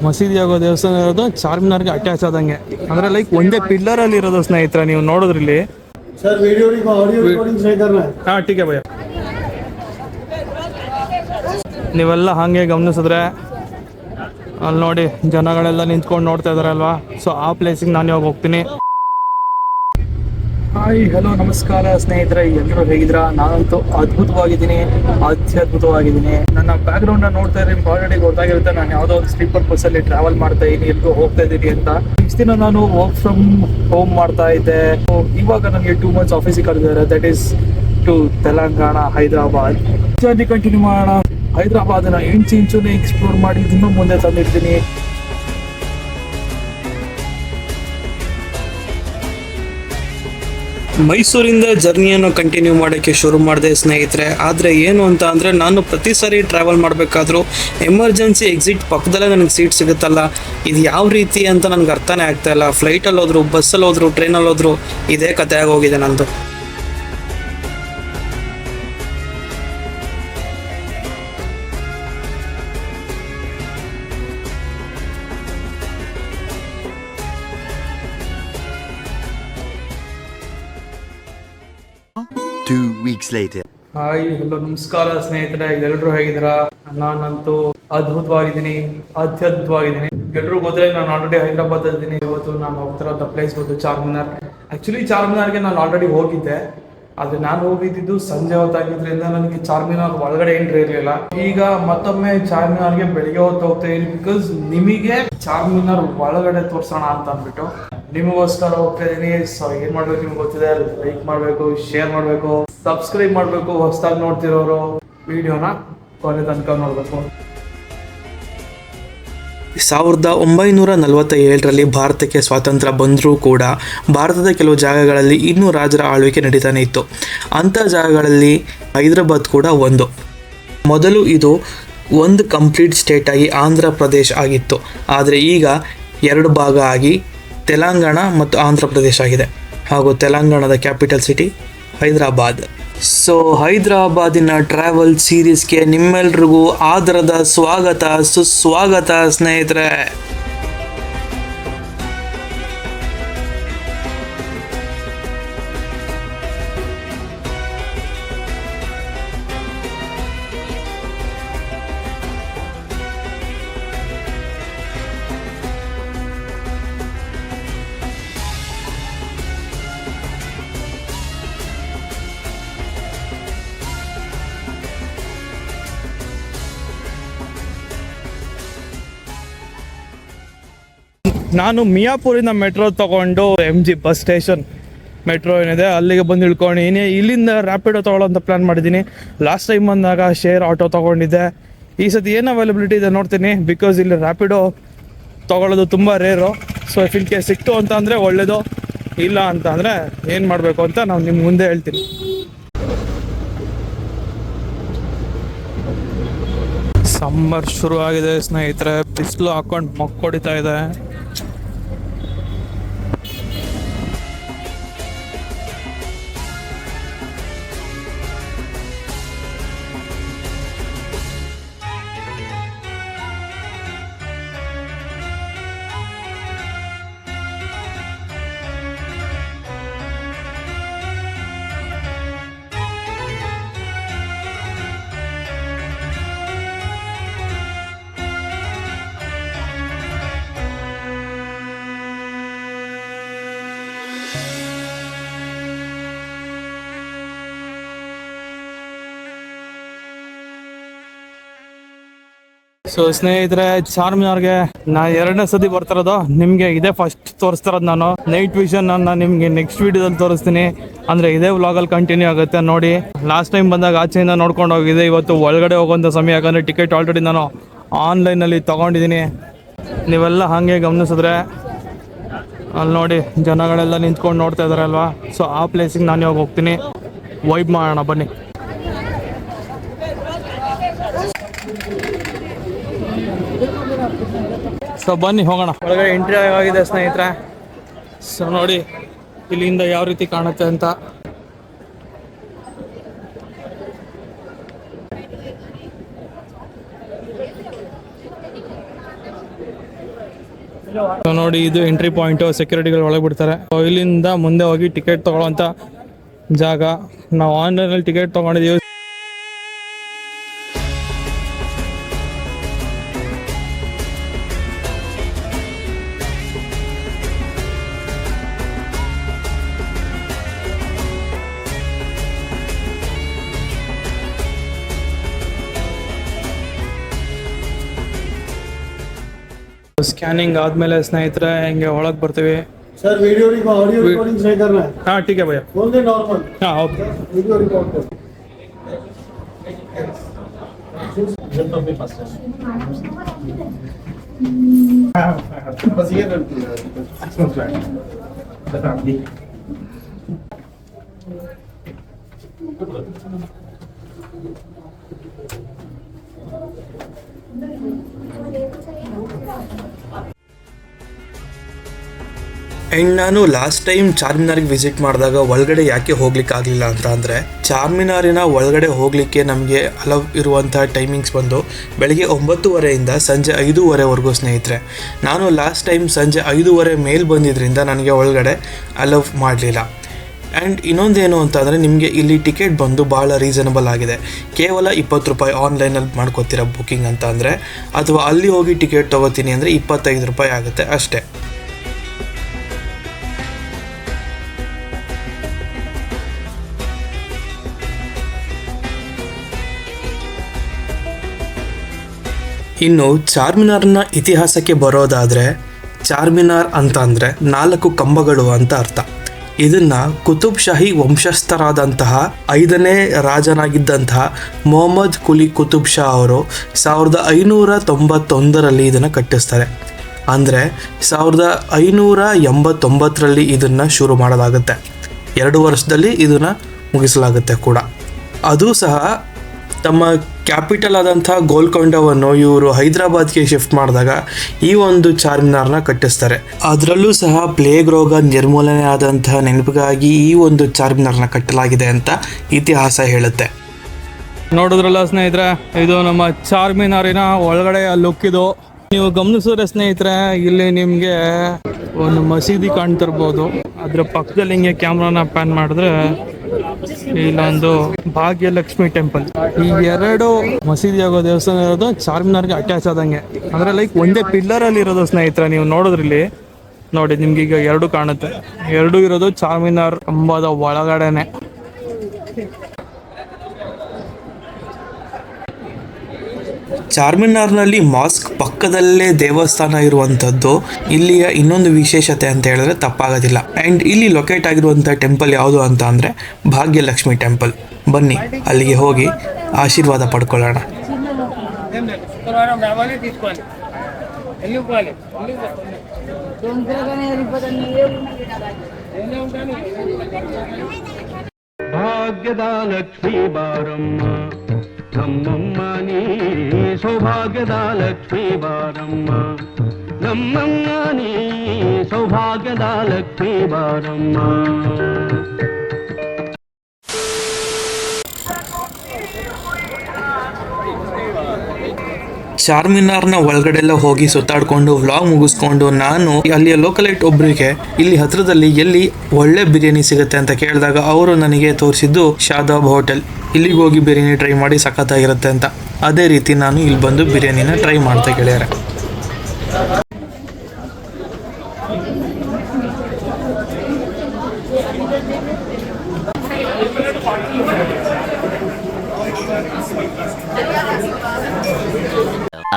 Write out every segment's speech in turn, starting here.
ಮಸೀದಿ ಆಗೋ ದೇವಸ್ಥಾನ ಇರೋದು ಚಾರ್ಮಿನಾರ್ಗೆ ಅಟ್ಯಾಚ್ ಆದಂಗೆ, ಅಂದ್ರೆ ಲೈಕ್ ಒಂದೇ ಪಿಲ್ಲರ್ ಅಲ್ಲಿ ಇರೋದು ಸ್ನೇಹಿತರೆ. ನೀವು ನೋಡಿದ್ರಲ್ಲಿ ಸರ್ ವಿಡಿಯೋ ಆಡಿಯೋ ರೆಕಾರ್ಡಿಂಗ್ ಸही करना है। ಹಾಂ ಟೀಕೆ ಭಯ್ಯ. ನೀವೆಲ್ಲ ಹಾಗೆ ಗಮನಿಸಿದ್ರೆ ಅಲ್ಲಿ ನೋಡಿ ಜನಗಳೆಲ್ಲ ನಿಂತ್ಕೊಂಡು ನೋಡ್ತಾ ಇದಾರಲ್ವಾ, ಸೊ ಆ ಪ್ಲೇಸಿಗೆ ನಾನು ಇವಾಗ ಹೋಗ್ತೀನಿ. ಹಾಯ್ ಹಲೋ ನಮಸ್ಕಾರ ಸ್ನೇಹಿತರೆ, ಎಲ್ಲರೂ ಹೇಗಿದ್ದೀರಾ? ನಾನಂತೂ ಅದ್ಭುತವಾಗಿದ್ದೀನಿ, ಅತ್ಯದ್ಭುತವಾಗಿದ್ದೀನಿ. ನನ್ನ ಬ್ಯಾಕ್ ಗ್ರೌಂಡ್ ನೋಡ್ತಾ ಇದ್ರೆ ನಿಮ್ಗೆ ಆಲ್ರೆಡಿ ಗೊತ್ತಾಗಿರುತ್ತೆ ನಾನು ಯಾವುದೋ ಒಂದು ಸ್ಲೀಪರ್ ಬಸ್ಸಲ್ಲಿ ಟ್ರಾವೆಲ್ ಮಾಡ್ತಾ ಇದ್ದೀನಿ, ಎಲ್ಲರೂ ಹೋಗ್ತಾ ಇದ್ದೀನಿ ಅಂತ. ಇಷ್ಟು ದಿನ ನಾನು ವರ್ಕ್ ಫ್ರಮ್ ಹೋಮ್ ಮಾಡ್ತಾ ಇದ್ದೆ. ಇವಾಗ ನನಗೆ 2 months ಆಫೀಸಿಗೆ ಕರೆದಿದ್ದಾರೆ, that is to Telangana, Hyderabad. Journey continue ಮಾಡೋಣ. ಹೈದರಾಬಾದನ್ನ ಇಂಚುನೇ ಎಕ್ಸ್ಪ್ಲೋರ್ ಮಾಡಿ ಇನ್ನೂ ಮುಂದೆ ತಂದಿರ್ತೀನಿ. ಮೈಸೂರಿಂದ ಜರ್ನಿಯನ್ನು ಕಂಟಿನ್ಯೂ ಮಾಡೋಕ್ಕೆ ಶುರು ಮಾಡಿದೆ ಸ್ನೇಹಿತರೆ. ಆದರೆ ಏನು ಅಂತ ಅಂದರೆ, ನಾನು ಪ್ರತಿ ಸಾರಿ ಟ್ರಾವೆಲ್ ಮಾಡಬೇಕಾದ್ರೂ ಎಮರ್ಜೆನ್ಸಿ ಎಕ್ಸಿಟ್ ಪಕ್ಕದಲ್ಲೇ ನನಗೆ ಸೀಟ್ ಸಿಗುತ್ತಲ್ಲ, ಇದು ಯಾವ ರೀತಿ ಅಂತ ನನಗೆ ಅರ್ಥನೇ ಆಗ್ತಾಯಿಲ್ಲ. ಫ್ಲೈಟಲ್ಲಿ ಹೋದ್ರು, ಬಸ್ಸಲ್ಲಿ ಹೋದ್ರು, ಟ್ರೈನಲ್ಲಿ ಹೋದ್ರು ಇದೇ ಕತೆ ಆಗೋಗಿದೆ ನಂದು. ಹಾಯ್ ಹಲೋ ನಮಸ್ಕಾರ ಸ್ನೇಹಿತರೆ, ಎಲ್ಲರೂ ಹೇಗಿದ್ದೀರಾ? ನಾನಂತೂ ಅದ್ಭುತವಾಗಿದ್ದೀನಿ, ಅತ್ಯದ್ಭುತವಾಗಿದ್ದೀನಿ. ಎಲ್ಲರೂ ಗೊತ್ತೇ ನಾನು ಆಲ್ರೆಡಿ ಹೈದರಾಬಾದ್ ಇದ್ದೀನಿ. ಇವತ್ತು ನಾನು ಹೋಗ್ತಿರೋ ಪ್ಲೇಸ್ ಬಂದು ಚಾರ್ಮಿನಾರ್. ಆ್ಯಕ್ಚುಲಿ ಚಾರ್ಮಿನಾರ್ಗೆ ನಾನು ಆಲ್ರೆಡಿ ಹೋಗಿದ್ದೆ, ಆದರೆ ನಾನು ಹೋಗಿದ್ದು ಸಂಜೆ ಹೊತ್ತಾಗಿದ್ದರಿಂದ ನನಗೆ ಚಾರ್ಮಿನಾರ್ ಒಳಗಡೆ ಎಂಟ್ರಿ ಇರಲಿಲ್ಲ. ಈಗ ಮತ್ತೊಮ್ಮೆ ಚಾರ್ಮಿನಾರ್ಗೆ ಬೆಳಿಗ್ಗೆ ಹೊತ್ತು ಹೋಗ್ತಾ ಇದ್ದೀನಿ, ಬಿಕಾಸ್ ನಿಮಗೆ ಚಾರ್ಮಿನಾರ್ ಒಳಗಡೆ ತೋರಿಸೋಣ ಅಂತ ಅಂದ್ಬಿಟ್ಟು ನಿಮಗೋಸ್ಕರ ಹೋಗ್ತಾ ಇದ್ದೀನಿ. ಸೊ ಏನು ಮಾಡ್ಬೇಕು ನಿಮ್ಗೆ ಗೊತ್ತಿದೆ, ಲೈಕ್ ಮಾಡಬೇಕು, ಶೇರ್ ಮಾಡಬೇಕು, ಸಬ್ಸ್ಕ್ರೈಬ್ ಮಾಡಬೇಕು. ಹೊಸದಾಗಿ ನೋಡ್ತಿರೋರು ವಿಡಿಯೋನ ಕೊನೆ ತನಕ ನೋಡಬೇಕು. 1947ರಲ್ಲಿ ಭಾರತಕ್ಕೆ ಸ್ವಾತಂತ್ರ್ಯ ಬಂದರೂ ಕೂಡ ಭಾರತದ ಕೆಲವು ಜಾಗಗಳಲ್ಲಿ ಇನ್ನೂ ರಾಜರ ಆಳ್ವಿಕೆ ನಡೀತಾನೆ ಇತ್ತು. ಅಂಥ ಜಾಗಗಳಲ್ಲಿ ಹೈದರಾಬಾದ್ ಕೂಡ ಒಂದು. ಮೊದಲು ಇದು ಒಂದು ಕಂಪ್ಲೀಟ್ ಸ್ಟೇಟ್ ಆಗಿ ಆಂಧ್ರ ಪ್ರದೇಶ್ ಆಗಿತ್ತು. ಆದರೆ ಈಗ 2 ಭಾಗ ಆಗಿ ತೆಲಂಗಾಣ ಮತ್ತು ಆಂಧ್ರ ಪ್ರದೇಶ ಆಗಿದೆ. ಹಾಗೂ ತೆಲಂಗಾಣದ ಕ್ಯಾಪಿಟಲ್ ಸಿಟಿ ಹೈದರಾಬಾದ್. ಸೊ ಹೈದರಾಬಾದಿನ ಟ್ರಾವೆಲ್ ಸೀರೀಸ್ಗೆ ನಿಮ್ಮೆಲ್ರಿಗೂ ಆದರದ ಸ್ವಾಗತ, ಸುಸ್ವಾಗತ ಸ್ನೇಹಿತರೆ. ನಾನು ಮಿಯಾಪುರಿಂದ ಮೆಟ್ರೋ ತಗೊಂಡು MG ಬಸ್ ಸ್ಟೇಷನ್ ಮೆಟ್ರೋ ಏನಿದೆ ಅಲ್ಲಿಗೆ ಬಂದು ಇಳ್ಕೊಂಡು ಇಲ್ಲಿಂದ ರ್ಯಾಪಿಡೋ ತೊಗೊಳ್ಳೋಂಥ ಪ್ಲ್ಯಾನ್ ಮಾಡಿದ್ದೀನಿ. ಲಾಸ್ಟ್ ಟೈಮ್ ಬಂದಾಗ ಶೇರ್ ಆಟೋ ತೊಗೊಂಡಿದ್ದೆ. ಈ ಸತಿ ಏನು ಅವೈಲಬಿಲಿಟಿ ಇದೆ ನೋಡ್ತೀನಿ, ಬಿಕಾಸ್ ಇಲ್ಲಿ ರ್ಯಾಪಿಡೋ ತೊಗೊಳ್ಳೋದು ತುಂಬ rare. So if in case ಸಿಕ್ತು ಅಂತ ಅಂದರೆ ಒಳ್ಳೆಯದು, ಇಲ್ಲ ಅಂತ ಅಂದರೆ ಏನು ಮಾಡಬೇಕು ಅಂತ ನಾವು ನಿಮ್ಗೆ ಮುಂದೆ ಹೇಳ್ತೀನಿ. ಸಮ್ಮರ್ ಶುರು ಆಗಿದೆ ಸ್ನೇಹಿತರೆ, ಬಿಸಿಲು ಹಾಕೊಂಡು ಮಕ್ಕೊಡಿತಾ ಇದೆ. ಸೊ ಸ್ನೇಹಿತರೆ, ಚಾರ್ಮಿನಾರ್ಗೆ ನಾನು 2ನೇ ಸತಿ ಬರ್ತಿರೋದು. ನಿಮಗೆ ಇದೇ ಫಸ್ಟ್ ತೋರಿಸ್ತಿರೋದು. ನಾನು ನೈಟ್ ವಿಷನ್ ನಾನು ನಿಮಗೆ ನೆಕ್ಸ್ಟ್ ವಿಡಿಯೋದಲ್ಲಿ ತೋರಿಸ್ತೀನಿ, ಅಂದರೆ ಇದೇ ವ್ಲಾಗಲ್ಲಿ ಕಂಟಿನ್ಯೂ ಆಗುತ್ತೆ ನೋಡಿ. ಲಾಸ್ಟ್ ಟೈಮ್ ಬಂದಾಗ ಆಚೆಯಿಂದ ನೋಡ್ಕೊಂಡು ಹೋಗಿದೆ, ಇವತ್ತು ಒಳಗಡೆ ಹೋಗೋಂಥ ಸಮಯ, ಯಾಕಂದರೆ ಟಿಕೆಟ್ ಆಲ್ರೆಡಿ ನಾನು ಆನ್ಲೈನಲ್ಲಿ ತೊಗೊಂಡಿದ್ದೀನಿ. ನೀವೆಲ್ಲ ಹಾಗೆ ಗಮನಿಸಿದ್ರೆ ಅಲ್ಲಿ ನೋಡಿ ಜನಗಳೆಲ್ಲ ನಿಂತ್ಕೊಂಡು ನೋಡ್ತಾ ಇದ್ದಾರಲ್ವಾ, ಸೊ ಆ ಪ್ಲೇಸಿಗೆ ನಾನು ಇವಾಗ ಹೋಗ್ತೀನಿ. ವೈಬ್ ಮಾಡೋಣ ಬನ್ನಿ. ಸೊ ಬನ್ನಿ ಹೋಗೋಣ. ಒಳಗಡೆ ಎಂಟ್ರಿ ಆಗಿದೆ ಸ್ನೇಹಿತರೆ. ಸೊ ನೋಡಿ ಇಲ್ಲಿಂದ ಯಾವ ರೀತಿ ಕಾಣುತ್ತೆ ಅಂತ. ಸೊ ನೋಡಿ, ಇದು ಎಂಟ್ರಿ ಪಾಯಿಂಟು. ಸೆಕ್ಯೂರಿಟಿಗಳು ಒಳಗೆ ಬಿಡ್ತಾರೆ. ಸೊ ಇಲ್ಲಿಂದ ಮುಂದೆ ಹೋಗಿ ಟಿಕೆಟ್ ತೊಗೊಳ್ಳೋಂಥ ಜಾಗ. ನಾವು ಆನ್ಲೈನಲ್ಲಿ ಟಿಕೆಟ್ ತೊಗೊಂಡಿದ್ದೀವಿ. स्कैनिंग आदमेले स्नेहितरे ಹಿಂಗೆ ಒಳಗೆ ಬರ್ತೀವಿ. सर वीडियो ऑडियो रिकॉर्डिंग सही करना है. हाँ ठीक है भैया. बोल दे नॉर्मल. हाँ ओके. वीडियो रिकॉर्ड कर. बस ये ಆ್ಯಂಡ್ ನಾನು ಲಾಸ್ಟ್ ಟೈಮ್ ಚಾರ್ಮಿನಾರ್ಗೆ ವಿಸಿಟ್ ಮಾಡಿದಾಗ ಒಳಗಡೆ ಯಾಕೆ ಹೋಗ್ಲಿಕ್ಕೆ ಆಗಲಿಲ್ಲ ಅಂತ ಅಂದರೆ, ಚಾರ್ಮಿನಾರಿನ ಒಳಗಡೆ ಹೋಗಲಿಕ್ಕೆ ನಮಗೆ ಅಲವ್ ಇರುವಂಥ ಟೈಮಿಂಗ್ಸ್ ಬಂದು ಬೆಳಗ್ಗೆ 9:30 ಸಂಜೆ 5:30ವರೆಗೂ ಸ್ನೇಹಿತರೆ. ನಾನು ಲಾಸ್ಟ್ ಟೈಮ್ ಸಂಜೆ 5:30 ಮೇಲೆ ಬಂದಿದ್ದರಿಂದ ನನಗೆ ಒಳಗಡೆ ಅಲವ್ ಮಾಡಲಿಲ್ಲ. ಆ್ಯಂಡ್ ಇನ್ನೊಂದೇನು ಅಂತಂದರೆ, ನಿಮಗೆ ಇಲ್ಲಿ ಟಿಕೆಟ್ ಬಂದು ಭಾಳ ರೀಸನಬಲ್ ಆಗಿದೆ. ಕೇವಲ 20 ರೂಪಾಯಿ ಆನ್ಲೈನಲ್ಲಿ ಮಾಡ್ಕೋತೀರ ಬುಕ್ಕಿಂಗ್ ಅಂತ ಅಂದರೆ, ಅಥವಾ ಅಲ್ಲಿ ಹೋಗಿ ಟಿಕೆಟ್ ತೊಗೋತೀನಿ ಅಂದರೆ 25 ರೂಪಾಯಿ ಆಗುತ್ತೆ ಅಷ್ಟೇ. ಇನ್ನು ಚಾರ್ಮಿನಾರ್ನ ಇತಿಹಾಸಕ್ಕೆ ಬರೋದಾದರೆ, ಚಾರ್ಮಿನಾರ್ ಅಂತ ಅಂದರೆ 4 ಕಂಬಗಳು ಅಂತ ಅರ್ಥ. ಇದನ್ನು ಕುತುಬ್ ಶಾಹಿ ವಂಶಸ್ಥರಾದಂತಹ 5ನೇ ರಾಜನಾಗಿದ್ದಂತಹ ಮೊಹಮ್ಮದ್ ಕುಲಿ ಕುತುಬ್ ಶಾ ಅವರು 1591ರಲ್ಲಿ ಇದನ್ನು ಕಟ್ಟಿಸ್ತಾರೆ. ಅಂದರೆ 1589ರಲ್ಲಿ ಇದನ್ನು ಶುರು ಮಾಡೋದಾಗುತ್ತೆ. 2 ವರ್ಷದಲ್ಲಿ ಇದನ್ನು ಮುಗಿಸಲಾಗುತ್ತೆ ಕೂಡ. ಅದು ಸಹ ತಮ್ಮ ಕ್ಯಾಪಿಟಲ್ ಆದಂಥ ಗೋಲ್ಕೊಂಡವನ್ನು ಇವರು ಹೈದರಾಬಾದ್ಗೆ ಶಿಫ್ಟ್ ಮಾಡಿದಾಗ ಈ ಒಂದು ಚಾರ್ಮಿನಾರ್ನ ಕಟ್ಟಿಸ್ತಾರೆ. ಅದರಲ್ಲೂ ಸಹ ಪ್ಲೇಗ್ ರೋಗ ನಿರ್ಮೂಲನೆ ಆದಂತಹ ನೆನಪಿಗಾಗಿ ಈ ಒಂದು ಚಾರ್ಮಿನಾರ್ನ ಕಟ್ಟಲಾಗಿದೆ ಅಂತ ಇತಿಹಾಸ ಹೇಳುತ್ತೆ. ನೋಡಿದ್ರಲ್ಲ ಸ್ನೇಹಿತರೆ, ಇದು ನಮ್ಮ ಚಾರ್ಮಿನಾರಿನ ಒಳಗಡೆ ಲುಕ್. ಇದು ನೀವು ಗಮನಿಸಿದ್ರೆ ಸ್ನೇಹಿತರೆ, ಇಲ್ಲಿ ನಿಮಗೆ ಒಂದು ಮಸೀದಿ ಕಾಣ್ತಿರ್ಬೋದು. ಅದ್ರ ಪಕ್ಕದಲ್ಲಿ ಹಿಂಗೆ ಕ್ಯಾಮ್ರಾನ ಪ್ಯಾನ್ ಮಾಡಿದ್ರೆ ಇಲ್ಲೊಂದು ಭಾಗ್ಯಲಕ್ಷ್ಮಿ ಟೆಂಪಲ್. ಈ 2 ಮಸೀದಿ ಆಗೋ ದೇವಸ್ಥಾನ ಇರೋದು ಚಾರ್ಮಿನಾರ್ಗೆ ಅಟ್ಯಾಚ್ ಆದಂಗೆ, ಅಂದ್ರೆ ಲೈಕ್ ಒಂದೇ ಪಿಲ್ಲರ್ ಅಲ್ಲಿ ಇರೋದು ಸ್ನೇಹಿತರೆ. ನೀವು ನೋಡಿದ್ರಲ್ಲಿ ನೋಡಿ, ನಿಮ್ಗೆ ಈಗ 2 ಕಾಣುತ್ತೆ. 2 ಇರೋದು ಚಾರ್ಮಿನಾರ್ ಕಂಬದ ಒಳಗಡೆನೆ. ಚಾರ್ಮಿನಾರ್ನಲ್ಲಿ ಮಾಸ್ಕ್ ಪಕ್ಕದಲ್ಲೇ ದೇವಸ್ಥಾನ ಇರುವಂಥದ್ದು ಇಲ್ಲಿಯ ಇನ್ನೊಂದು ವಿಶೇಷತೆ ಅಂತ ಹೇಳಿದ್ರೆ ತಪ್ಪಾಗೋದಿಲ್ಲ. ಆ್ಯಂಡ್ ಇಲ್ಲಿ ಲೊಕೇಟ್ ಆಗಿರುವಂಥ ಟೆಂಪಲ್ ಯಾವುದು ಅಂತ ಅಂದರೆ ಭಾಗ್ಯಲಕ್ಷ್ಮಿ ಟೆಂಪಲ್. ಬನ್ನಿ ಅಲ್ಲಿಗೆ ಹೋಗಿ ಆಶೀರ್ವಾದ ಪಡ್ಕೊಳ್ಳೋಣ. ಭಾಗ್ಯದ ಲಕ್ಷ್ಮೀ ಬಾರಮ್ಮ ನಮ್ಮಮ್ಮ ನೀ, ಸೌಭಾಗ್ಯದ ಲಕ್ಷ್ಮೀ ಬಾರಮ್ಮ ನಮ್ಮಮ್ಮ ನೀ, ಸೌಭಾಗ್ಯದ ಲಕ್ಷ್ಮೀ ಬಾರಮ್ಮ. ಚಾರ್ಮಿನಾರ್ನ ಒಳಗಡೆಲ್ಲ ಹೋಗಿ ಸುತ್ತಾಡ್ಕೊಂಡು ವ್ಲಾಗ್ ಮುಗಿಸ್ಕೊಂಡು ನಾನು ಅಲ್ಲಿಯ ಲೋಕಲೈಟ್ ಒಬ್ಬರಿಗೆ ಇಲ್ಲಿ ಹತ್ರದಲ್ಲಿ ಎಲ್ಲಿ ಒಳ್ಳೆ ಬಿರಿಯಾನಿ ಸಿಗುತ್ತೆ ಅಂತ ಕೇಳಿದಾಗ ಅವರು ನನಗೆ ತೋರಿಸಿದ್ದು ಶಾದಾಬ್ ಹೋಟೆಲ್. ಇಲ್ಲಿಗೆ ಹೋಗಿ ಬಿರಿಯಾನಿ ಟ್ರೈ ಮಾಡಿ ಸಖತ್ತಾಗಿರುತ್ತೆ ಅಂತ. ಅದೇ ರೀತಿ ನಾನು ಇಲ್ಲಿ ಬಂದು ಬಿರಿಯಾನಿನ ಟ್ರೈ ಮಾಡ್ತಾ ಗೆಳೆಯರೆ.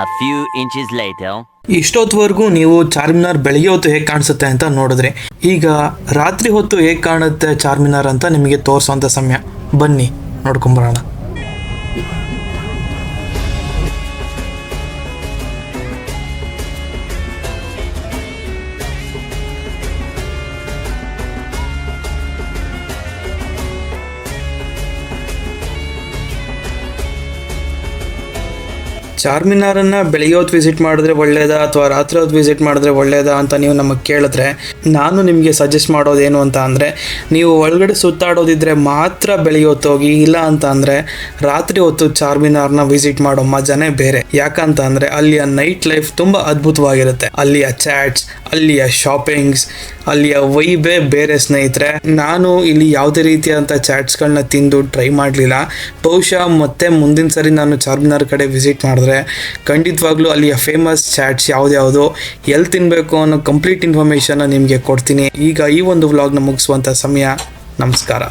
A few inches later. ಇಷ್ಟೊತ್ತವರೆಗೂ ನೀವು ಚಾರ್ಮಿನಾರ್ ಬೆಳಗ್ಗೆ ಹೊತ್ತು ಹೇಗೆ ಕಾಣಿಸುತ್ತೆ ಅಂತ ನೋಡಿದ್ರೆ, ಈಗ ರಾತ್ರಿ ಹೊತ್ತು ಹೇಗೆ ಕಾಣುತ್ತೆ ಚಾರ್ಮಿನಾರ್ ಅಂತ ನಿಮಗೆ ತೋರಿಸೋಂಥ ಸಮಯ. ಬನ್ನಿ ನೋಡ್ಕೊಂಬರೋಣ. ಚಾರ್ಮಿನಾರನ್ನು ಬೆಳಿಗ್ಗೆ ಹೊತ್ತು ವಿಸಿಟ್ ಮಾಡಿದ್ರೆ ಒಳ್ಳೇದಾ ಅಥವಾ ರಾತ್ರಿ ಹೊತ್ತು ವಿಸಿಟ್ ಮಾಡಿದ್ರೆ ಒಳ್ಳೇದಾ ಅಂತ ನೀವು ನಮಗೆ ಕೇಳಿದ್ರೆ ನಾನು ನಿಮಗೆ ಸಜೆಸ್ಟ್ ಮಾಡೋದೇನು ಅಂತ ಅಂದರೆ ನೀವು ಒಳಗಡೆ ಸುತ್ತಾಡೋದಿದ್ರೆ ಮಾತ್ರ ಬೆಳಿಗ್ಗೆ ಹೊತ್ತು ಹೋಗಿ, ಇಲ್ಲ ಅಂತ ಅಂದರೆ ರಾತ್ರಿ ಹೊತ್ತು ಚಾರ್ಮಿನಾರ್ನ ವಿಸಿಟ್ ಮಾಡೋ ಮಜಾನೇ ಬೇರೆ. ಯಾಕಂತ ಅಂದರೆ ಅಲ್ಲಿಯ ನೈಟ್ ಲೈಫ್ ತುಂಬ ಅದ್ಭುತವಾಗಿರುತ್ತೆ. ಅಲ್ಲಿಯ ಚಾಟ್ಸ್, ಅಲ್ಲಿಯ ಶಾಪಿಂಗ್ಸ್, ಅಲ್ಲಿಯ ವೈಬೇ ಬೇರೆ ಸ್ನೇಹಿತರೆ. ನಾನು ಇಲ್ಲಿ ಯಾವುದೇ ರೀತಿಯಾದಂಥ ಚಾಟ್ಸ್ಗಳನ್ನ ತಿಂದು ಟ್ರೈ ಮಾಡಲಿಲ್ಲ. ಬಹುಶಃ ಮತ್ತೆ ಮುಂದಿನ ಸರಿ ನಾನು ಚಾರ್ಮಿನಾರ್ ಕಡೆ ವಿಸಿಟ್ ಮಾಡಿದ್ರೆ ಖಂಡಿತವಾಗ್ಲೂ ಅಲ್ಲಿಯ ಫೇಮಸ್ ಚಾಟ್ಸ್ ಯಾವ್ದ್ಯಾವುದು, ಎಲ್ಲಿ ತಿನ್ನಬೇಕು ಅನ್ನೋ ಕಂಪ್ಲೀಟ್ ಇನ್ಫಾರ್ಮೇಷನ್ನ ನಿಮಗೆ ಕೊಡ್ತೀನಿ. ಈಗ ಈ ಒಂದು ವ್ಲಾಗ್ನ ಮುಗಿಸುವಂಥ ಸಮಯ. ನಮಸ್ಕಾರ.